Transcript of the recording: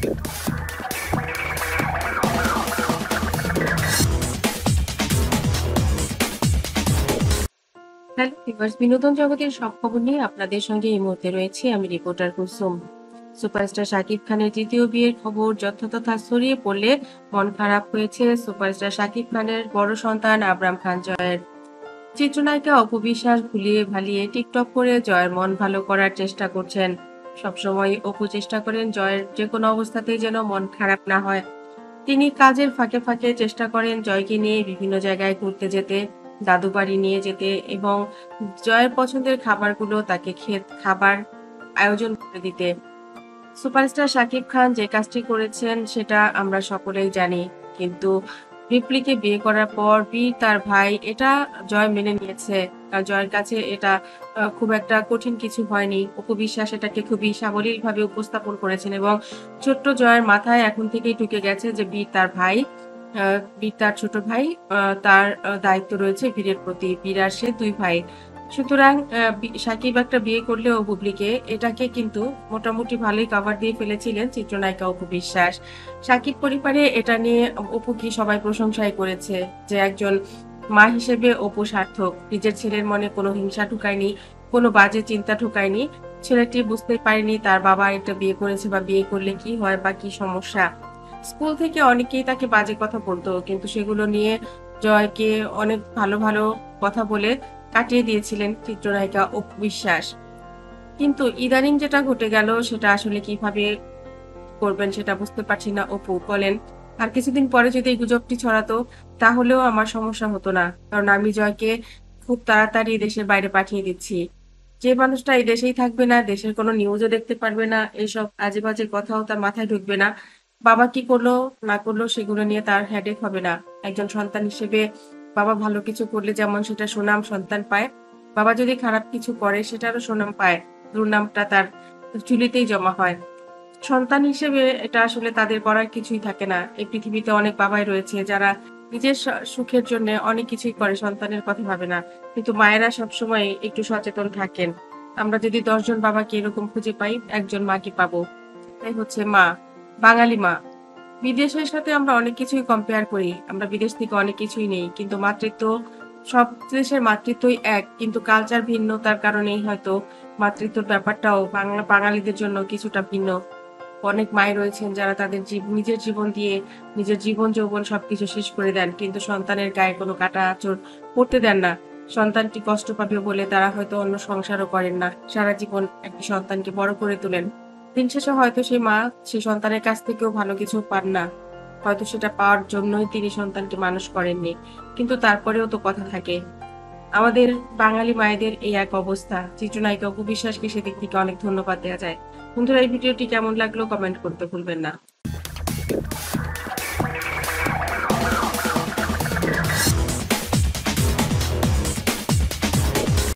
Hello viewers, বিনোদন জগতের সব খবর নিয়ে আপনাদের সঙ্গে এই মুহূর্তে রয়েছি আমি রিপোর্টার কুলসুম। সুপারস্টার শাকিব খানের তৃতীয় বিয়ের খবর যথাতথা ছড়িয়ে পড়লে মন খারাপ হয়েছে সুপারস্টার শাকিব খানের বড় সন্তান আবরাম খান জয়ের। চিত্রনায়িকা অপু বিশ্বাস ভুলিয়ে ভালিয়ে টিকটক করে জয়ের মন ভালো করার চেষ্টা করছেন। সবসময় অপু চেষ্টা করেন জয়ের যে কোনো অবস্থাতেই যেন মন খারাপ না হয়। তিনি কাজের ফাঁকে ফাঁকে চেষ্টা করেন জয়কে নিয়ে বিভিন্ন জায়গায় ঘুরতে যেতে, দাদু বাড়ি নিয়ে যেতে এবং জয়ের পছন্দের খাবারগুলো তাকে খাবার আয়োজন করে দিতে। সুপারস্টার শাকিব খান যে কাজটি করেছেন সেটা আমরা সকলেই জানি, কিন্তু রিপ্লিকে বিয়ে করার পর তার ভাই এটা জয় মেনে নিয়েছে। আর জয়ের কাছে এটা খুব একটা কঠিন কিছু হয়নি। অপু বিশ্বাস এটাকে খুবই সাবলীল ভাবে উপস্থাপন করেছেন এবং ছোট্ট জয়ের মাথায় এখন থেকেই ঢুকে গেছে যে তার ভাই, তার ছোট ভাই, তার দায়িত্ব রয়েছে বীরের প্রতি। বীর আর সে দুই ভাই। সুতরাং সাকিব একটা বিয়ে করলেও বুবলিকে এটাকে কিন্তু মোটামুটি ভালোই কাভার দিয়ে ফেলেছিলেন চিত্রনায়িকা অপু বিশ্বাস। সাকিব পরিবারে এটা নিয়ে অপুকে সবাই প্রশংসাই করেছে যে একজন মা হিসেবে অপু সার্থক। নিজের ছেলের মনে কোনো হিংসা ঢুকায়নি, কোনো বাজে চিন্তা ঢুকায়নি। ছেলেটি বুঝতে পারেনি তার বাবা একটা বিয়ে করেছে বা বিয়ে করলে কি হয় বা কি সমস্যা। স্কুল থেকে অনেকেই তাকে বাজে কথা বলতো, কিন্তু সেগুলো নিয়ে জয়কে অনেক ভালো ভালো কথা বলে কাটিয়ে দিয়েছিলেন চিত্রনায়িকা অপু বিশ্বাস। কিন্তু ইদানিং যেটা ঘটে গেল সেটা আসলে কিভাবে করবেন সেটা বুঝতে পারছি না অপু। বলেন, আর কিছুদিন পরে যদি এই গুজবটি ছড়াতো তাহলেও আমার সমস্যা হতো না, কারণ আমি জয়কে খুব তাড়াতাড়ি দেশের বাইরে পাঠিয়ে দিচ্ছি। যে মানুষটা এই দেশেই থাকবে না, দেশের কোনো নিউজও দেখতে পারবে না, এইসব আজে বাজে কথাও তার মাথায় ঢুকবে না, বাবা কি করলো না করলো সেগুলো নিয়ে তার হেডেক হবে না। একজন সন্তান হিসেবে বাবা ভালো কিছু করলে যেমন সেটা সুনাম সন্তান পায়, বাবা যদি খারাপ কিছু করে সেটারও সুনাম পায়, দুর্নামটা তার চুলিতেই জমা হয়। সন্তান হিসেবে এটা আসলে তাদের করার কিছুই থাকে না। এই পৃথিবীতে অনেক বাবাই রয়েছে যারা নিজের সুখের জন্য অনেক কিছুই করে, সন্তানের কথা ভাবে না। কিন্তু মায়েরা সবসময় একটু সচেতন থাকেন। আমরা যদি ১০ জন বাবাকে এরকম খুঁজে পাই, একজন মাকে পাবো। এটাই হচ্ছে মা, বাঙালি মা। বিদেশের সাথে আমরা অনেক কিছুই কম্পেয়ার করি, আমরা বিদেশ থেকে অনেক কিছুই নেই, কিন্তু মাতৃত্ব, সব দেশের মাতৃত্বই এক, কিন্তু কালচার ভিন্নতার কারণেই হয়তো মাতৃত্বর ব্যাপারটাও বাঙালিদের জন্য কিছুটা ভিন্ন। অনেক মায়ের রয়েছেন যারা তাদের নিজের জীবন দিয়ে নিজের জীবন যৌবন সবকিছু শেষ করে দেন, কিন্তু সন্তানের গায়ে কোনো কাটা আঁচড় পড়তে দেন না। সন্তানটি কষ্ট পাবে বলে তারা হয়তো অন্য সংসারও করেন না, সারা জীবন একটি সন্তানকে বড় করে তোলেন। দিন শেষে হয়তো সেই মা সেই সন্তানের কাছ থেকেও ভালো কিছু পান না, হয়তো সেটা পাওয়ার জন্যই তিনি সন্তানকে মানুষ করেননি, কিন্তু তারপরেও তো কথা থাকে। আমাদের বাঙালি মায়েদের এই এক অবস্থা। চিত্রনায়িকা অপু বিশ্বাসকে সেদিক থেকে অনেক ধন্যবাদ দেওয়া যায়। বন্ধুরা, এই ভিডিওটি কেমন লাগলো কমেন্ট করতে ভুলবেন না।